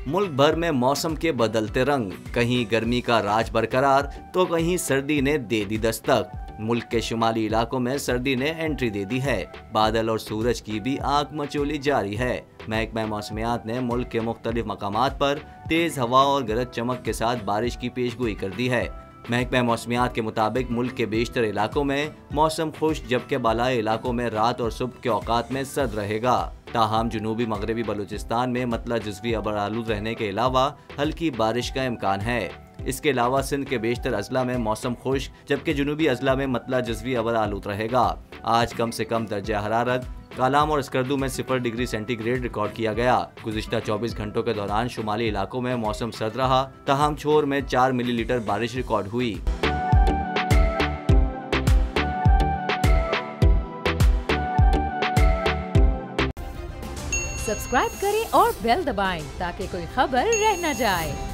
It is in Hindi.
मुल्क भर में मौसम के बदलते रंग, कहीं गर्मी का राज बरकरार तो कहीं सर्दी ने दे दी दस्तक। मुल्क के शुमाली इलाकों में सर्दी ने एंट्री दे दी है। बादल और सूरज की भी आग मचोली जारी है। महकमा मौसमियात ने मुल्क के मुख्तलिफ मकामात पर तेज हवा और गरज चमक के साथ बारिश की पेशगोई कर दी है। महकमा मौसमियात के मुताबिक मुल्क के बेशतर इलाकों में मौसम खुश, जबकि बालाई इलाकों में रात और सुबह के औकात में सर्द रहेगा। ताहम जनूबी मगरबी बलूचिस्तान में मतला जज़वी अबर आलूद रहने के अलावा हल्की बारिश का इम्कान है। इसके अलावा सिंध के बेशतर अजला में मौसम खुश, जबकि जनूबी अजला में मतला जज़वी अबर आलूद रहेगा। आज कम से कम दर्जा हरारत कालाम और स्कर्दू में 0 डिग्री सेंटीग्रेड रिकॉर्ड किया गया। गुज़िश्ता 24 घंटों के दौरान शुमाली इलाकों में मौसम सर्द रहा। ताहम छोर में 4 मिलीलीटर बारिश रिकॉर्ड हुई। सब्सक्राइब करें और बेल दबाएं ताकि कोई खबर रह न जाए।